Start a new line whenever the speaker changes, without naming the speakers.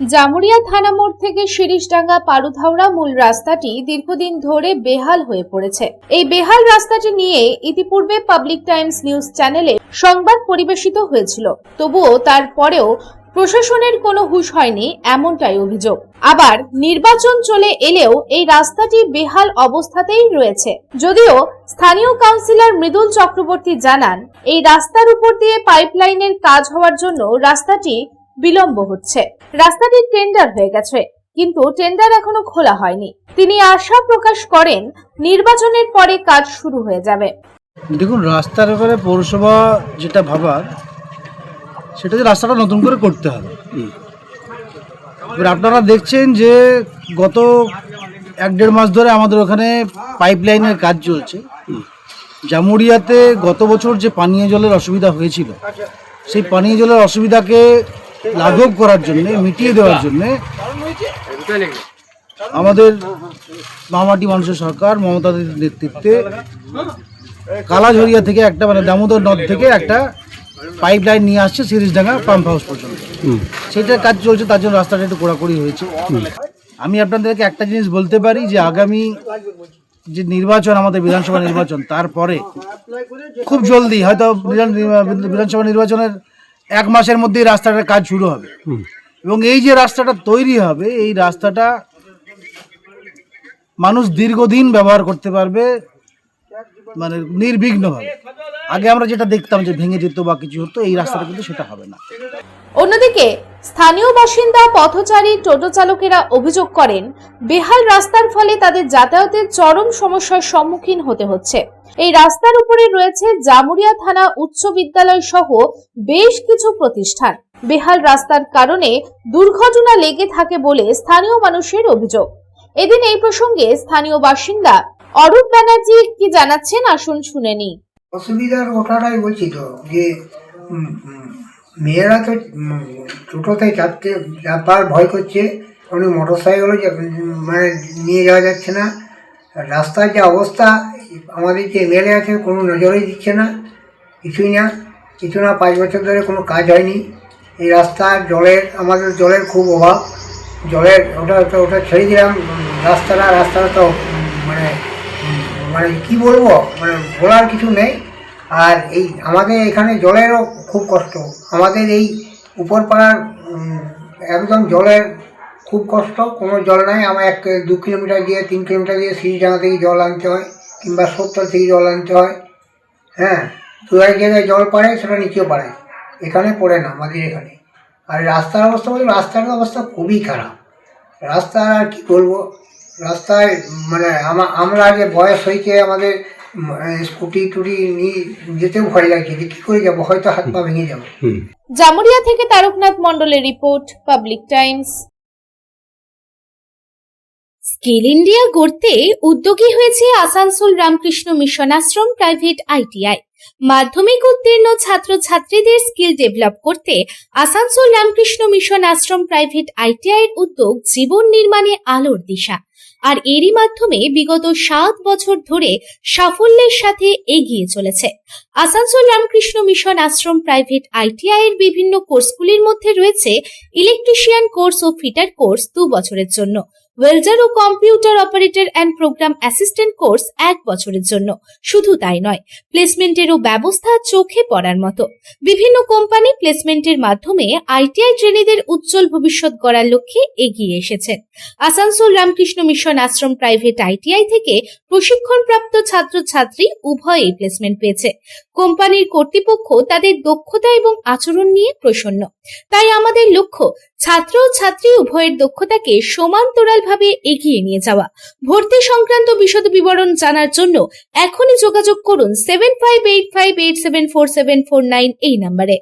জামুরিয়া থানা মোড় থেকে শিরিষডাঙ্গা পারুধাওড়া মূল রাস্তাটি দীর্ঘদিন ধরে বেহাল হয়ে পড়েছে। এই বেহাল রাস্তাটি নিয়ে ইতিপূর্বে পাবলিক টাইমস নিউজ চ্যানেলে সংবাদ পরিবেশিত হয়েছিল, তবুও তারপরেও প্রশাসনের কোনো হুঁশ হয়নি, এমনটাই অভিযোগ। আবার নির্বাচন চলে এলেও এই রাস্তাটি বেহাল অবস্থাতেই রয়েছে। যদিও স্থানীয় কাউন্সিলর মৃদুল চক্রবর্তী জানান, এই রাস্তার উপর দিয়ে পাইপলাইনের কাজ হওয়ার জন্য রাস্তাটি বিলম্ব হচ্ছে। রাস্তাটি টেন্ডার হয়ে গেছে, কিন্তু টেন্ডার এখনো খোলা হয়নি। তিনি আশা প্রকাশ করেন নির্বাচনের পরে কাজ শুরু হয়ে যাবে।
দেখুন, রাস্তার ব্যাপারে পৌরসভা যেটা ভাবার সেটা যে রাস্তাটা নতুন করে করতে হবে। এবার আপনারা দেখছেন যে গত 1-1.5 মাস ধরে আমাদের ওখানে পাইপলাইনের কাজ চলছে। জামুরিয়াতে গত বছর যে পানীয় জলের অসুবিধা হয়েছিল, সেই পানীয় জলের অসুবিধাকে লাঘব করার জন্য, মিটিয়ে দেওয়ার জন্য আমাদের মামাটি মানুষের সরকার মমতাদের নেতৃত্বে কালাঝরিয়া থেকে একটা দামোদর নদ থেকে একটা পাইপলাইন নিয়ে আসছে শিরিষডাঙ্গা পাম্প হাউস পর্যন্ত। সেটার কাজ চলছে, তার জন্য রাস্তাটা একটু কোড়াকুড়ি হয়েছে। আমি আপনাদেরকে একটা জিনিস বলতে পারি যে আগামী যে নির্বাচন, আমাদের বিধানসভা নির্বাচন, তারপরে খুব জলদি হয়তো বিধানসভা নির্বাচনের 1 মাসের মধ্যেই রাস্তাটার কাজ শুরু হবে। এবং এই যে রাস্তাটা তৈরি হবে, এই রাস্তাটা মানুষ দীর্ঘদিন ব্যবহার করতে পারবে, মানে নির্বিঘ্নভাবে। আগে আমরা যেটা দেখতাম যে ভেঙে যেত বা কিছু হতো, এই রাস্তাটা কিন্তু সেটা হবে না।
অন্যদিকে স্থানীয় বাসিন্দা, পথচারী, টোটো চালকেরা অভিযোগ করেন, বেহাল রাস্তার ফলে তাদের যাতায়াতের চরম সমস্যার সম্মুখীন হতে হচ্ছে। এই রাস্তার উপরে রয়েছে জামুরিয়া থানা উচ্চ বিদ্যালয় সহ বেশ কিছু প্রতিষ্ঠান। বেহাল রাস্তার কারণে দুর্ঘটনা লেগে থাকে বলে স্থানীয় মানুষের অভিযোগ। এদিন এই প্রসঙ্গে স্থানীয় বাসিন্দা অরূপ ব্যানার্জি কি জানাচ্ছেন, আসুন শুনে নিই।
অসুবিধার কথাটাই বলছি তো, যে মেয়েরা তো টোটোতে যাবার ভয় করছে, অনেক মোটর সাইকেলও মানে নিয়ে যাওয়া যাচ্ছে না। রাস্তার যে অবস্থা, আমাদের যে এমএলএ আছে কোনো নজরেই দিচ্ছে না, কিছুই না, কিছু না। 5 বছর ধরে কোনো কাজ হয়নি। এই রাস্তার আমাদের জলের খুব অভাব। জলের ওটা ছেড়ে দিলাম, রাস্তাটা তো মানে কি বলবো, মানে বলার কিছু নেই। আর এই আমাদের এখানে জলেরও খুব কষ্ট। আমাদের এই উপর পাড়ার একদম জলের খুব কষ্ট, কোনো জল নাই। আমার 2 কিলোমিটার দিয়ে 3 কিলোমিটার দিয়ে শিরিষডাঙ্গা থেকে জল আনতে হয়, কিংবা 70 থেকে জল আনতে হয়। হ্যাঁ, 2 জায়গায় জল পড়ে, সেটা নিচেও পড়ে, এখানে পড়ে না আমাদের এখানে। আর রাস্তার অবস্থা রাস্তার অবস্থা খুবই খারাপ। রাস্তা আর কি বলবো, রাস্তায় মানে আমরা যে বয়স হয়েছে, আমাদের স্কুটি টুটি নিয়ে যেতেও ভয় লাগছে যে কী করে যাবো, হয়তো হাত পা ভেঙে যাবো।
জামুরিয়া থেকে তারকনাথ মণ্ডলের report, public Times.
Skill India গড়তে উদ্যোগী হয়েছে Asansol Ramakrishna mission Ashram private ITI. মাধ্যমিক উত্তীর্ণ ছাত্রছাত্রীদের স্কিল ডেভেলপ করতে Asansol Ramakrishna mission Ashram private ITI এর উদ্যোগ জীবন নির্মাণে আলোর দিশা। আর এরই মাধ্যমে বিগত 7 বছর ধরে সাফল্যের সাথে এগিয়ে চলেছে। Asansol Ramakrishna mission Ashram private ITI এর বিভিন্ন কোর্সগুলির মধ্যে রয়েছে ইলেকট্রিশিয়ান কোর্স ও ফিটার কোর্স 2 বছরের জন্য, ওয়েল্ডার ও computer operator and program assistant course 1 বছরের জন্য। শুধু তাই নয়, প্লেসমেন্টেরও ব্যবস্থা চোখে পড়ার মতো। বিভিন্ন কোম্পানি প্লেসমেন্টের মাধ্যমে আইটিআই ট্রেনীদের উজ্জ্বল ভবিষ্যৎ গড়ার লক্ষ্যে এগিয়ে এসেছেন। Asansol Ramakrishna mission Ashram private ITI থেকে প্রশিক্ষণপ্রাপ্ত ছাত্রছাত্রী উভয়েই প্লেসমেন্ট পেয়েছে। কোম্পানির কর্তৃপক্ষ তাদের দক্ষতা এবং আচরণ নিয়ে প্রসন্ন। তাই আমাদের লক্ষ্য ছাত্র ও ছাত্রী উভয়ের দক্ষতাকে সমান্তরালভাবে এগিয়ে নিয়ে যাওয়া। ভর্তি সংক্রান্ত বিশদ বিবরণ জানার জন্য এখনই যোগাযোগ করুন 7585874749 এই নম্বরে।